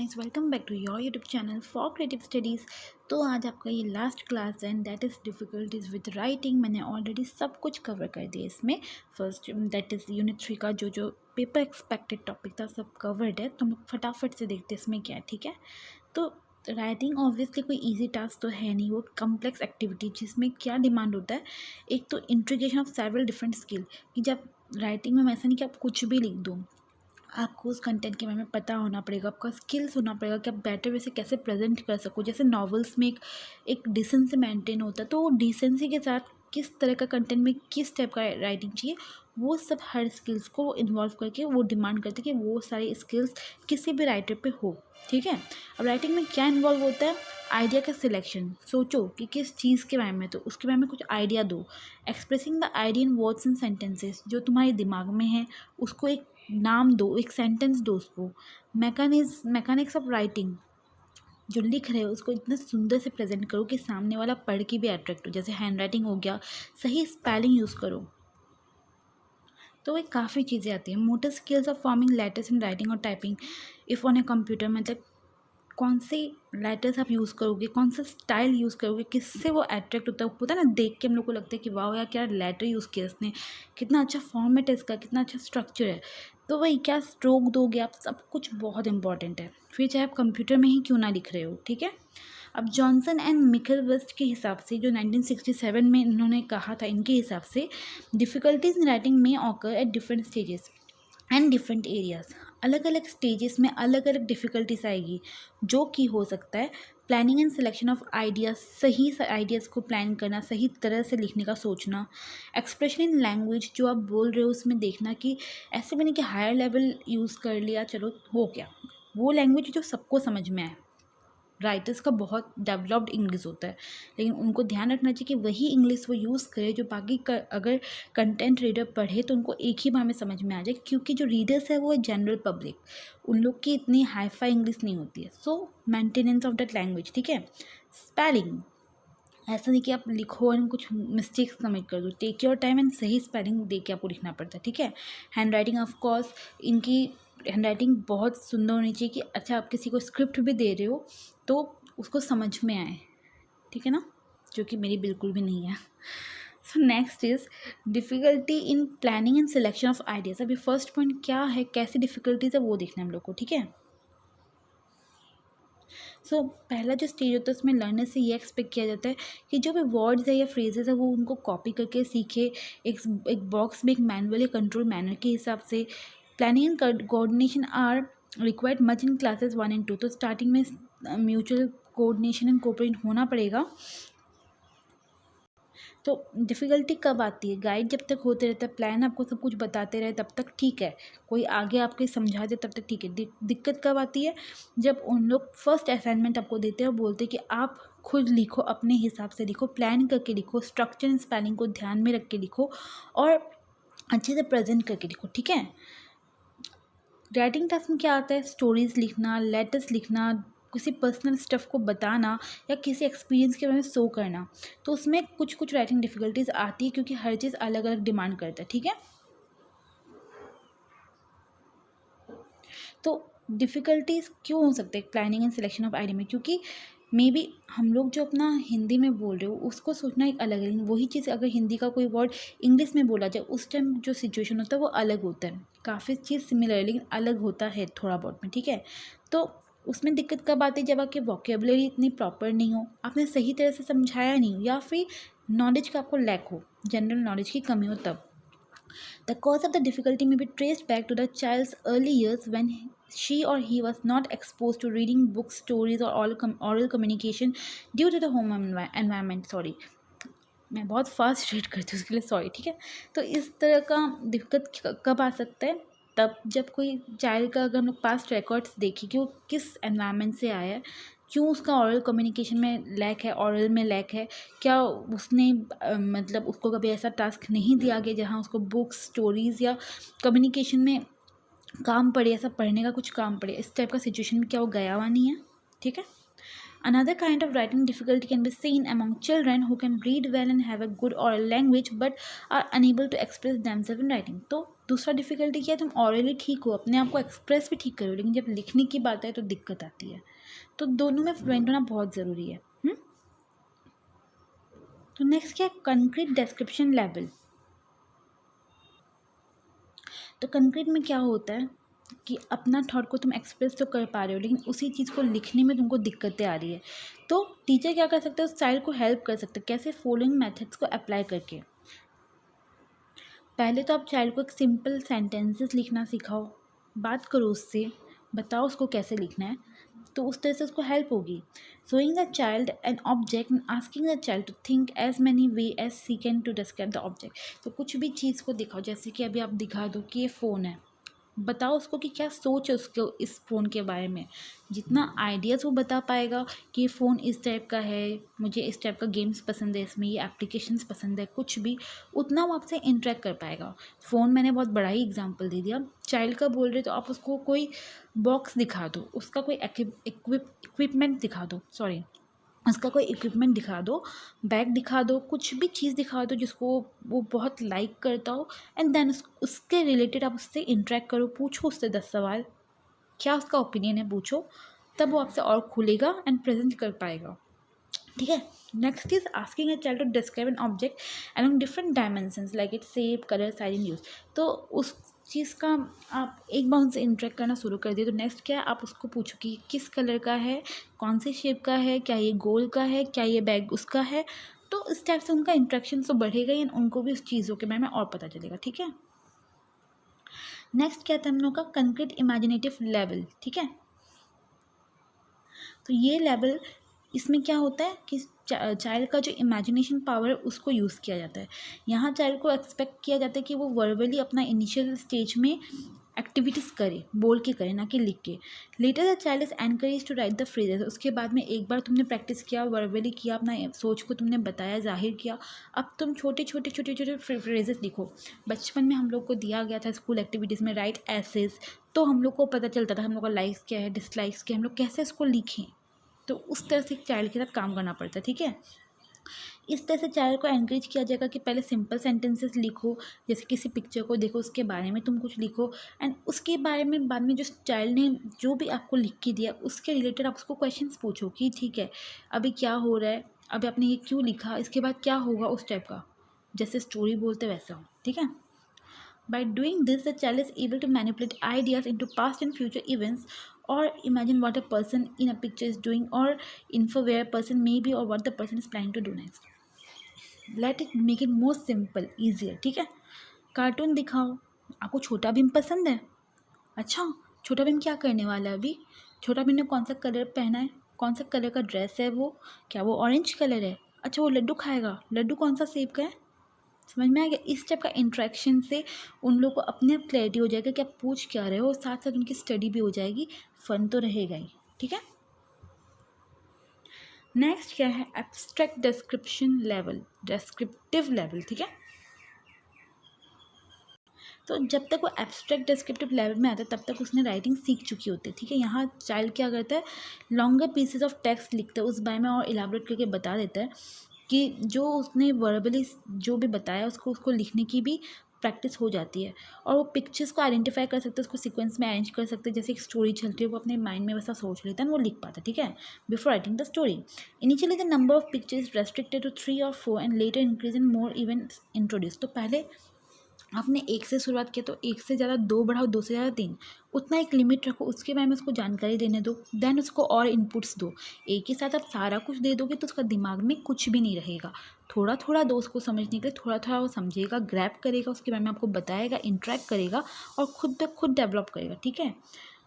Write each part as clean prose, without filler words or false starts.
Guys, welcome back to your YouTube channel for creative studies. तो आज आपका ये लास्ट क्लास है, that is difficulties with writing. मैंने ऑलरेडी सब कुछ कवर कर दिया इसमें। फर्स्ट दैट इज़ यूनिट 3 का जो पेपर एक्सपेक्टेड टॉपिक था सब कवर्ड है। तो हम फटाफट से देखते हैं इसमें क्या है, ठीक है। तो राइटिंग ऑब्वियसली कोई इजी टास्क तो है नहीं, वो कम्प्लेक्स एक्टिविटी जिसमें क्या डिमांड होता है। एक तो integration of several different skill, कि जब राइटिंग में ऐसा नहीं कि आप कुछ भी लिख दो, आपको उस कंटेंट के बारे में पता होना पड़ेगा, आपका स्किल्स होना पड़ेगा कि आप बेटर वे से कैसे प्रेजेंट कर सको। जैसे नॉवेल्स में एक डिसेंसी मेंटेन होता है, तो वो डिसेंसी के साथ किस तरह का कंटेंट में किस टाइप का राइटिंग चाहिए, वो सब हर स्किल्स को इन्वॉल्व करके वो डिमांड करते हैं कि वो सारी स्किल्स किसी भी राइटर पे हो, ठीक है। अब राइटिंग में क्या इन्वॉल्व होता है? आइडिया का सिलेक्शन। सोचो कि किस चीज़ के बारे में, तो उसके बारे में कुछ आइडिया दो। Expressing the idea in words and sentences, जो तुम्हारे दिमाग में है उसको एक नाम दो, एक सेंटेंस दो उसको। मैकेनिक्स ऑफ राइटिंग, जो लिख रहे हो उसको इतना सुंदर से प्रेजेंट करो कि सामने वाला पढ़ के भी अट्रैक्ट हो। जैसे हैंड राइटिंग हो गया, सही स्पेलिंग यूज़ करो। तो ये काफ़ी चीज़ें आती हैं। Motor skills of forming letters in writing or typing if on a computer, मतलब कौन से लेटर्स आप यूज़ करोगे, कौन सा स्टाइल यूज़ करोगे, किससे वो अट्रैक्ट होता है ना, देख के हम लोग को लगता है कि वाह यार क्या लेटर यूज़ किया इसने, कितना अच्छा फॉर्मेट है इसका, कितना अच्छा स्ट्रक्चर है। तो वही क्या स्ट्रोक दोगे आप, सब कुछ बहुत इंपॉर्टेंट है, फिर चाहे आप कंप्यूटर में ही क्यों ना लिख रहे हो, ठीक है। अब जॉनसन एंड मिकेल वेस्ट के हिसाब से, जो 1967 में इन्होंने कहा था, इनके हिसाब से डिफ़िकल्टीज इन राइटिंग में occur at different stages and different areas. अलग अलग स्टेजेस में अलग अलग डिफ़िकल्टीज आएगी, जो कि हो सकता है planning and selection of ideas, सही आइडियाज़ को प्लान करना, सही तरह से लिखने का सोचना। एक्सप्रेशन इन लैंग्वेज, जो आप बोल रहे हो उसमें देखना कि ऐसे भी नहीं कि हायर लेवल यूज़ कर लिया चलो हो गया, वो लैंग्वेज जो सबको समझ में आए। राइटर्स का बहुत डेवलप्ड इंग्लिश होता है, लेकिन उनको ध्यान रखना चाहिए कि वही इंग्लिश वो यूज़ करे जो बाकी अगर कंटेंट रीडर पढ़े तो उनको एक ही बार में समझ में आ जाए, क्योंकि जो रीडर्स है वो है जनरल पब्लिक, उन लोग की इतनी हाई फाई इंग्लिश नहीं होती है। सो मेंटेनेंस ऑफ दैट लैंग्वेज, ठीक है। स्पेलिंग, ऐसा नहीं कि आप लिखो और कुछ मिस्टेक्स कमिट कर दो, टेक योर टाइम एंड सही स्पेलिंग दे के आपको लिखना पड़ता है, ठीक है। हैंड राइटिंग ऑफ कोर्स, इनकी हैंड राइटिंग बहुत सुंदर होनी चाहिए कि अच्छा आप किसी को स्क्रिप्ट भी दे रहे हो तो उसको समझ में आए, ठीक है ना, जो कि मेरी बिल्कुल भी नहीं है। So next is difficulty in planning and selection of ideas. अभी फर्स्ट पॉइंट क्या है, कैसी डिफ़िकल्टीज है वो देखना है हम लोग को, ठीक है। सो पहला जो स्टेज होता है उसमें लर्नर से ये एक्सपेक्ट किया जाता है कि जो भी वर्ड्स है या फ्रेजेस है वो उनको कॉपी करके सीखे, एक बॉक्स में एक मैनुअल या कंट्रोल मैनर के हिसाब से। Planning and coordination are required much in classes 1 and 2। तो स्टार्टिंग में म्यूचुअल कोऑर्डिनेशन एंड कोऑपरेट होना पड़ेगा। तो डिफ़िकल्टी कब आती है? गाइड जब तक होते रहता है, प्लान आपको सब कुछ बताते रहे तब तक ठीक है, कोई आगे आपके समझा दे तब तक ठीक है। दिक्कत कब आती है? जब उन लोग फर्स्ट असाइनमेंट आपको देते हैं और बोलते हैं कि आप खुद लिखो, अपने हिसाब से लिखो, प्लान करके लिखो, स्ट्रक्चर एंड स्पेलिंग को ध्यान में रख के लिखो और अच्छे से प्रेजेंट करके लिखो, ठीक है। राइटिंग टास्क में क्या आता है? स्टोरीज़ लिखना, लेटर्स लिखना, किसी पर्सनल स्टफ़ को बताना या किसी एक्सपीरियंस के बारे में शो करना। तो उसमें कुछ राइटिंग डिफ़िकल्टीज आती है क्योंकि हर चीज़ अलग अलग डिमांड करता है, ठीक है। तो डिफ़िकल्टीज क्यों हो सकते हैं planning and selection of idea में? क्योंकि मे बी हम लोग जो अपना हिंदी में बोल रहे हो उसको सोचना एक अलग है, लेकिन वही चीज़ अगर हिंदी का कोई वर्ड इंग्लिश में बोला जाए उस टाइम जो सिचुएशन होता है वो अलग होता है। काफ़ी चीज़ सिमिलर है लेकिन अलग होता है थोड़ा बहुत में, ठीक है। तो उसमें दिक्कत कब आती है? जब आपकी वोकेबलरी इतनी प्रॉपर नहीं हो, आपने सही तरह से समझाया नहीं हो, या फिर नॉलेज का आपको लैक हो, जनरल नॉलेज की कमी हो तब। The cause of the difficulty may be traced back to the child's early years when she or he was not exposed to reading books, stories, or oral communication due to the home environment. Sorry, मैं बहुत fast read करती हूँ उसके लिए sorry, ठीक है। तो इस तरह का दिक्कत कब आ सकता है? तब जब कोई चाइल्ड का, अगर हम लोग पास्ट रिकॉर्ड्स देखें कि वो किस एनवायरनमेंट से आया है, क्यों उसका ऑरल कम्युनिकेशन में लैक है, ऑरल में लैक है, क्या उसने मतलब उसको कभी ऐसा टास्क नहीं दिया गया जहाँ उसको बुक्स, स्टोरीज़ या कम्युनिकेशन में काम पड़े, ऐसा पढ़ने का कुछ काम पड़े, इस टाइप का सिचुएशन में क्या वो गया हुआ नहीं है, ठीक है। Another kind of writing difficulty can be seen among children who can read well and have a good oral language but are unable to express themselves in writing. तो दूसरा डिफ़िकल्टी क्या है, तुम ऑरली ठीक हो, अपने आप को एक्सप्रेस भी ठीक करो, लेकिन जब लिखने की बात है तो दिक्कत आती है। तो दोनों में फ्लुएंट होना बहुत ज़रूरी है। तो नेक्स्ट क्या है, कंक्रीट डिस्क्रिप्शन लेवल। तो कंक्रीट में क्या होता है कि अपना थॉट को तुम एक्सप्रेस तो कर पा रहे हो, लेकिन उसी चीज़ को लिखने में तुमको दिक्कतें आ रही है। तो टीचर क्या कर सकते हैं, उस चाइल्ड को हेल्प कर सकते हैं। कैसे? फॉलोइंग मेथड्स को अप्लाई करके। पहले तो आप चाइल्ड को एक सिंपल सेंटेंसेस लिखना सिखाओ, बात करो उससे, बताओ उसको कैसे लिखना है, तो उस तरह से उसको हेल्प होगी। Showing the child an object and asking the child to think as many way as she can to describe the object. तो कुछ भी चीज़ को दिखाओ, जैसे कि अभी आप दिखा दो कि ये फ़ोन है, बताओ उसको कि क्या सोच है उसको इस फ़ोन के बारे में। जितना आइडियाज़ वो बता पाएगा कि फ़ोन इस टाइप का है, मुझे इस टाइप का गेम्स पसंद है, इसमें ये एप्लीकेशंस पसंद है, कुछ भी, उतना वो आपसे इंटरेक्ट कर पाएगा। फ़ोन मैंने बहुत बड़ा ही एग्जांपल दे दिया। चाइल्ड का बोल रहे तो आप उसको कोई बॉक्स दिखा दो, उसका कोई इक्विपमेंट दिखा दो, सॉरी, उसका कोई इक्विपमेंट दिखा दो, बैग दिखा दो, कुछ भी चीज़ दिखा दो जिसको वो बहुत लाइक करता हो, एंड देन उसके रिलेटेड आप उससे इंटरेक्ट करो, पूछो उससे 10 सवाल, क्या उसका ओपिनियन है पूछो, तब वो आपसे और खुलेगा एंड प्रेजेंट कर पाएगा। ठीक है। Next is asking a child to describe an object along different dimensions like its shape, colour, size and use. तो उस चीज़ का आप एक बार उनसे इंटरेक्ट करना शुरू कर दिए, तो नेक्स्ट क्या है, आप उसको पूछो कि किस कलर का है, कौन से शेप का है, क्या ये गोल का है, क्या ये बैग उसका है। तो इस टाइप से उनका इंटरेक्शन तो बढ़ेगा ही, उनको भी उस चीज़ों के बारे में और पता चलेगा। ठीक है। नेक्स्ट क्या था हम लोग का, कंक्रीट इमेजिनेटिव लेवल। ठीक है। तो ये लेवल, इसमें क्या होता है कि चाइल्ड का जो इमेजिनेशन पावर है उसको यूज़ किया जाता है। यहाँ चाइल्ड को एक्सपेक्ट किया जाता है कि वो वर्बली अपना इनिशियल स्टेज में एक्टिविटीज़ करे, बोल के करे, ना कि लिख के। Later the child is encourage to write the phrases. उसके बाद में एक बार तुमने प्रैक्टिस किया, वर्बली किया, अपना सोच को तुमने बताया, जाहिर किया, अब तुम छोटे छोटे फ्रेजेस लिखो। बचपन में हम लोग को दिया गया था स्कूल एक्टिविटीज़ में राइट एसेज, तो हम लोग को पता चलता था हम लोग का लाइक्स क्या है, डिसलाइक्स क्या है, हम लोग कैसे इसको लिखें। तो उस तरह से चाइल्ड के साथ काम करना पड़ता है। ठीक है। इस तरह से चाइल्ड को एनकरेज किया जाएगा कि पहले सिंपल सेंटेंसेस लिखो, जैसे किसी पिक्चर को देखो, उसके बारे में तुम कुछ लिखो, एंड उसके बारे में बाद में जो चाइल्ड ने जो भी आपको लिख के दिया उसके रिलेटेड आप उसको क्वेश्चंस पूछो कि ठीक है अभी क्या हो रहा है, अभी आपने ये क्यों लिखा, इसके बाद क्या होगा, उस टाइप का, जैसे स्टोरी बोलते वैसा हो। ठीक है। By doing this, the child is able to manipulate ideas into past and future events, or imagine what a person in a picture is doing, or infer where a person may be or what the person is planning to do next. Let it make it more simple, easier. ठीक है। Cartoon दिखाओ। आपको छोटा भीम पसंद है? अच्छा, छोटा भीम क्या करने वाला है अभी? छोटा भीम ने कौन सा कलर पहना है, कौन सा कलर का ड्रेस है वो, क्या वो ऑरेंज कलर है? अच्छा, वो लड्डू खाएगा, लड्डू कौन सा शेप का है? समझ में आ गया? इस टाइप का इंट्रैक्शन से उन लोग को अपने आप क्लैरिटी हो जाएगा कि आप पूछ क्या रहे हो, साथ साथ उनकी स्टडी भी हो जाएगी, फन तो रहेगा ही। ठीक है। नेक्स्ट क्या है, abstract description level, descriptive level. ठीक है। तो जब तक वो एब्स्ट्रैक्ट डिस्क्रिप्टिव लेवल में आता है तब तक उसने राइटिंग सीख चुकी होती है। ठीक है। यहाँ चाइल्ड क्या करता है, लॉन्गर पीसेस ऑफ टेक्स्ट लिखता है, उस बारे में और इलाबोरेट करके बता देता है कि जो उसने वर्बली जो भी बताया उसको लिखने की भी प्रैक्टिस हो जाती है, और वो पिक्चर्स को आइडेंटिफाई कर सकते हैं, उसको सीक्वेंस में अरेंज कर सकते हैं, जैसे एक स्टोरी चलती है वो अपने माइंड में वैसा सोच लेता है, वो लिख पाता है। ठीक है। Before writing the story, initially the number of pictures restricted to 3 or 4 and later increase in more events introduce. तो पहले आपने एक से शुरुआत किया तो एक से ज़्यादा दो बढ़ाओ, दो से ज़्यादा तीन, उतना एक लिमिट रखो, उसके बारे में उसको जानकारी देने दो, देन उसको और इनपुट्स दो। एक ही साथ आप सारा कुछ दे दोगे तो उसका दिमाग में कुछ भी नहीं रहेगा। थोड़ा थोड़ा दो उसको समझने के लिए, थोड़ा थोड़ा वो समझेगा, ग्रैब करेगा, उसके बारे में आपको बताएगा, इंटरेक्ट करेगा और खुद ब खुद डेवलप करेगा। ठीक है।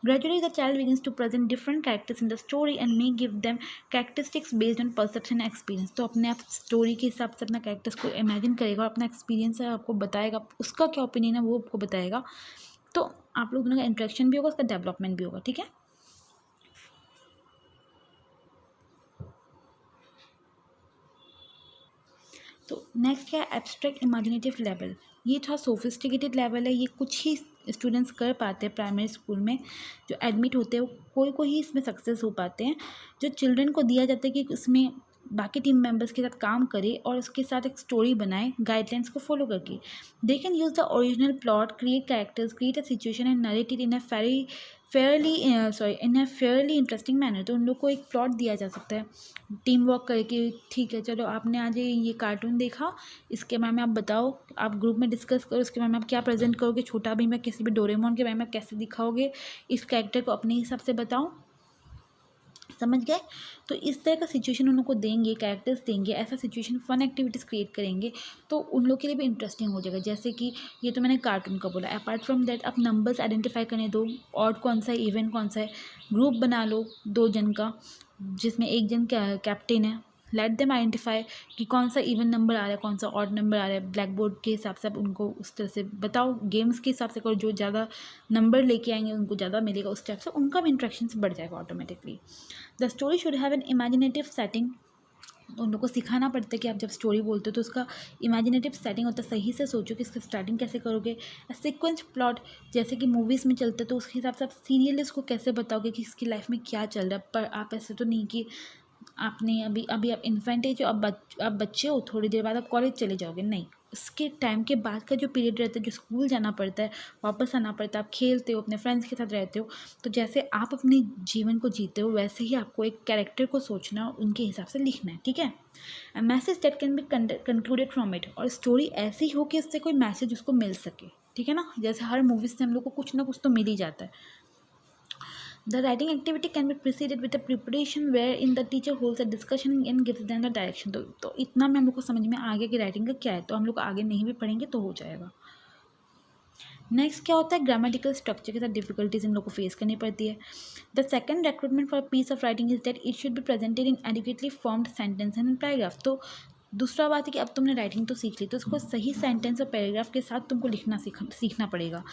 Gradually, the child begins to present different characters in the story and may give them characteristics based on perception and experience. तो अपने आप स्टोरी के हिसाब से अपना कैरेक्टर्स को इमेजिन करेगा और अपना एक्सपीरियंस है आपको बताएगा, उसका क्या ओपिनियन है वो आपको बताएगा। तो आप लोग दोनों का इंटरेक्शन भी होगा, उसका डेवलपमेंट भी होगा। ठीक है। तो नेक्स्ट क्या है, एब्स्ट्रैक्ट इमेजिनेटिव लेवल। ये थोड़ा सोफिस्टिकेटेड लेवल है, ये कुछ ही स्टूडेंट्स कर पाते हैं प्राइमरी स्कूल में, जो एडमिट होते हैं कोई कोई ही इसमें सक्सेस हो पाते हैं। जो चिल्ड्रन को दिया जाता है कि इसमें बाकी टीम मेंबर्स के साथ काम करे और उसके साथ एक स्टोरी बनाए गाइडलाइंस को फॉलो करके। They can use the original plot, create characters, create a situation and narrate it in a fairly interesting manner. तो उन लोग को एक प्लॉट दिया जा सकता है टीम वर्क करके, ठीक है चलो आपने आज ये कार्टून देखा, इसके बारे में आप बताओ, आप ग्रुप में डिस्कस करो इसके बारे में आप क्या प्रेजेंट करोगे, छोटा भीम या किसी भी डोरेमोन के बारे में आप कैसे दिखाओगे, इस कैरेक्टर को अपने हिसाब से बताओ, समझ गए। तो इस तरह का सिचुएशन उन लोग को देंगे, कैरेक्टर्स देंगे, ऐसा सिचुएशन फन एक्टिविटीज़ क्रिएट करेंगे तो उन लोग के लिए भी इंटरेस्टिंग हो जाएगा। जैसे कि ये तो मैंने कार्टून का बोला, अपार्ट फ्रॉम दैट आप नंबर्स आइडेंटिफाई करने दो, ऑड कौन सा है, इवन कौन सा है, ग्रुप बना लो 2 जन का जिसमें 1 जन कैप्टन है, लेट देम आइडेंटिफाई कि कौन सा इवन नंबर आ रहा है, कौन सा ऑड नंबर आ रहा है, ब्लैक बोर्ड के हिसाब से आप उनको उस तरह से बताओ, गेम्स के हिसाब से करो, जो ज़्यादा नंबर लेके आएंगे उनको ज़्यादा मिलेगा, उस टाइप से उनका भी इंट्रैक्शन बढ़ जाएगा automatically. The story should have an imaginative setting. उन लोग को सिखाना पड़ता है कि आप जब स्टोरी बोलते हो तो उसका इमेजिनेटिव सेटिंग होता है, सही से सोचो कि इसका स्टार्टिंग कैसे करोगे। सीक्वेंस प्लॉट, जैसे कि मूवीज़ में चलता है तो उसके हिसाब से आप सीरियली उसको कैसे बताओगे कि इसकी लाइफ में क्या चल रहा है। पर आप ऐसे तो नहीं कि आपने अभी आप इन्फेंट एज हो, आप बच्चे हो, थोड़ी देर बाद आप कॉलेज चले जाओगे, नहीं, उसके टाइम के बाद का जो पीरियड रहता है, जो स्कूल जाना पड़ता है, वापस आना पड़ता है, आप खेलते हो, अपने फ्रेंड्स के साथ रहते हो, तो जैसे आप अपने जीवन को जीते हो वैसे ही आपको एक कैरेक्टर को सोचना और उनके हिसाब से लिखना है, ठीक है। Message that can be concluded from it, और स्टोरी ऐसी हो कि उससे कोई मैसेज उसको मिल सके, ठीक है ना। जैसे हर मूवीज़ से हम लोग को कुछ ना कुछ तो मिल ही जाता है। The writing activity can be preceded with a preparation wherein the teacher holds a discussion and gives them the direction। तो इतना में हम लोग को समझ में आ गया कि राइटिंग का क्या है, तो हम लोग आगे नहीं भी पढ़ेंगे तो हो जाएगा। नेक्स्ट क्या होता है, ग्रामेटिकल स्ट्रक्चर के साथ डिफिकल्टीज इन लोग को फेस करनी पड़ती है। The second requirement for piece of writing is that it should be presented in adequately formed sentence and paragraph. तो दूसरा बात है कि अब तुमने राइटिंग तो सीख ली, तो उसको सही सेंटेंस और पैराग्राफ के साथ तुमको लिखना सीखना पड़ेगा।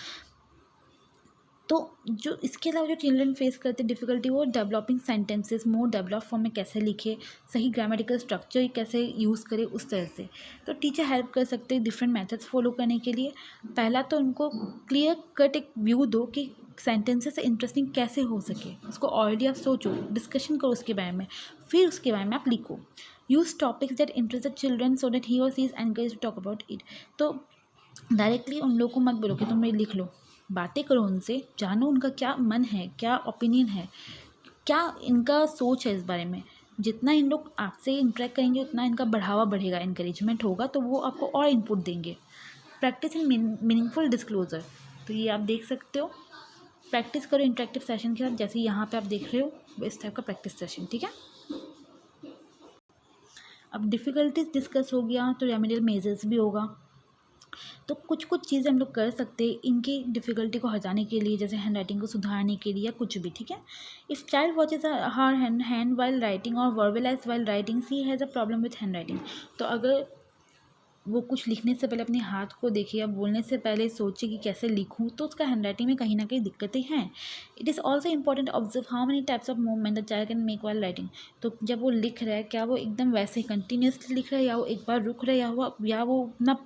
तो जो इसके अलावा जो चिल्ड्रन फेस करते डिफ़िकल्टी, वो डेवलपिंग सेंटेंसेस मोर डेवलप फॉर्म में कैसे लिखे, सही ग्रामेटिकल स्ट्रक्चर कैसे यूज़ करे उस तरह से। तो टीचर हेल्प कर सकते हैं डिफरेंट मेथड्स फॉलो करने के लिए। पहला तो उनको क्लियर कट एक व्यू दो कि सेंटेंसेस इंटरेस्टिंग कैसे हो सके, उसको ऑलरेडी आप सोचो, डिस्कशन करो उसके बारे में, फिर उसके बारे में आप लिखो। Use topics that interest the children so that he or she is encourage to talk about it. तो डायरेक्टली उन लोगों को मत बोलो कि तुम ये लिख लो, बातें करो उनसे, जानो उनका क्या मन है, क्या ओपिनियन है, क्या इनका सोच है इस बारे में। जितना इन लोग आपसे इंटरेक्ट करेंगे उतना इनका बढ़ावा बढ़ेगा, इंकरेजमेंट होगा, तो वो आपको और इनपुट देंगे। प्रैक्टिस इन मीनिंगफुल डिस्क्लोजर, तो ये आप देख सकते हो, प्रैक्टिस करो इंटरेक्टिव सेशन के साथ, जैसे यहाँ पे आप देख रहे हो इस टाइप का प्रैक्टिस सेशन, ठीक है। अब डिफ़िकल्टीज डिस्कस हो गया तो रेमेडियल मेजर्स भी होगा। तो कुछ कुछ चीज़ें हम लोग कर सकते हैं इनकी डिफ़िकल्टी को हटाने के लिए, जैसे हैंड राइटिंग को सुधारने के लिए या कुछ भी, ठीक है। If child watches her hand while writing or verbalise while writing, she has a problem with hand writing. तो अगर वो कुछ लिखने से पहले अपने हाथ को देखे या बोलने से पहले सोचे कि कैसे लिखूँ, तो उसका हैंड राइटिंग में कहीं ना कहीं दिक्कतें हैं। It is also important observe how many types of movement the child can make while writing. तो जब वो लिख रहा है, क्या वो एकदम वैसे ही कंटिन्यूसली लिख रहा है, या वो एक बार रुक रहा है, या वो अपना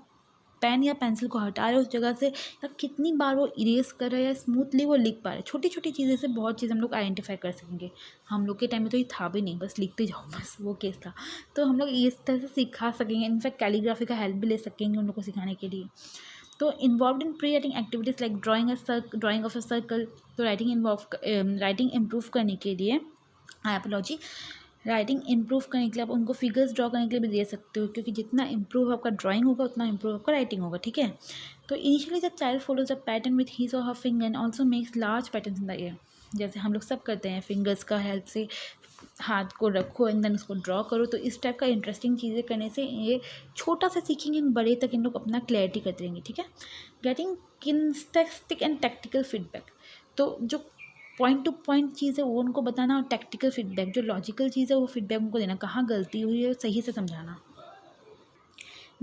पेन या पेंसिल को हटा रहे उस जगह से, या कितनी बार वो इरेज कर रहे हैं, या स्मूथली वो लिख पा रहे हैं। छोटी छोटी चीज़ें से बहुत चीज़ हम लोग आइडेंटिफाई कर सकेंगे। हम लोग के टाइम में तो ये था भी नहीं, बस लिखते जाओ, बस वो केस था। तो हम लोग इस तरह से सिखा सकेंगे, इनफैक्ट कैलीग्राफी का हेल्प भी ले सकेंगे उन लोग को सिखाने के लिए। तो involve in pre writing activities like drying of a circle. तो राइटिंग इम्प्रूव करने के लिए, एपोलॉजी, राइटिंग इम्प्रूव करने के लिए आप उनको फिगर्स ड्रॉ करने के लिए भी दे सकते हो, क्योंकि जितना इम्प्रूव आपका ड्राइंग होगा उतना इम्प्रूव आपका राइटिंग होगा, ठीक है। तो initially the child follows a pattern with his or her finger and also makes large patterns in the air. जैसे हम लोग सब करते हैं, फिंगर्स का हेल्प से हाथ को रखो एंड देन उसको ड्रॉ करो। तो इस टाइप का इंटरेस्टिंग चीज़ें करने से ये छोटा सा सीखेंगे, बड़े तक इन लोग अपना क्लैरिटी करते रहेंगे, ठीक है। Getting kinaesthetic and tactical feedback, तो जो पॉइंट टू पॉइंट चीज़ है वो उनको बताना, और टैक्टिकल फीडबैक जो लॉजिकल चीज़ है वो फीडबैक उनको देना, कहाँ गलती हुई है सही से समझाना।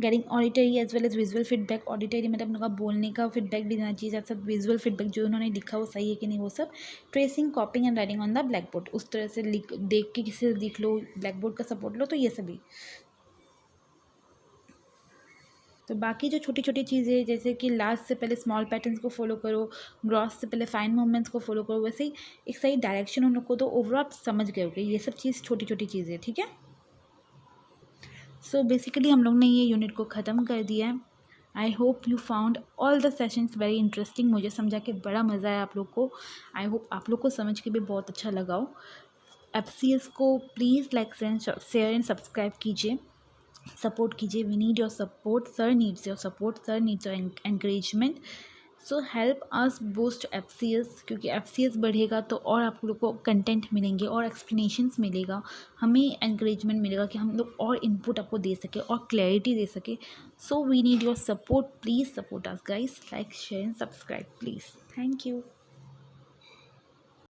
Getting auditory as well as visual feedback. Auditory मतलब उनका बोलने का फीडबैक भी देना चाहिए, साथ साथ विजुअल फीडबैक जो उन्होंने लिखा वो सही है कि नहीं वो सब। Tracing, कॉपिंग and writing on the black board, उस तरह से देख के किसी से लिख लो, ब्लैक बोर्ड का सपोर्ट लो, तो ये सभी। तो बाकी जो छोटी छोटी चीज़ें, जैसे कि लास्ट से पहले स्मॉल पैटर्न्स को फॉलो करो, ग्रॉस से पहले फाइन मूवमेंट्स को फॉलो करो, वैसे ही एक सही डायरेक्शन उन लोग को, तो ओवरऑल आप समझ गए होगे ये सब चीज़ छोटी छोटी चीज़ें, ठीक है। सो बेसिकली हम लोग ने ये यूनिट को ख़त्म कर दिया है। I hope you found all the sessions very interesting. मुझे समझा के बड़ा मज़ा आया आप लोग को। आई होप आप लोग को समझ के भी बहुत अच्छा लगा हो। FCS को please like share and subscribe कीजिए, सपोर्ट कीजिए। We need your support, sir needs your support, sir needs your encouragement. So help us boost FCS, क्योंकि FCS बढ़ेगा तो और आप लोग को कंटेंट मिलेंगे और एक्सप्लेनेशंस मिलेगा, हमें एनकरेजमेंट मिलेगा कि हम लोग और इनपुट आपको दे सके और क्लैरिटी दे सके। So we need your support, please support us guys, like share and subscribe please. Thank you.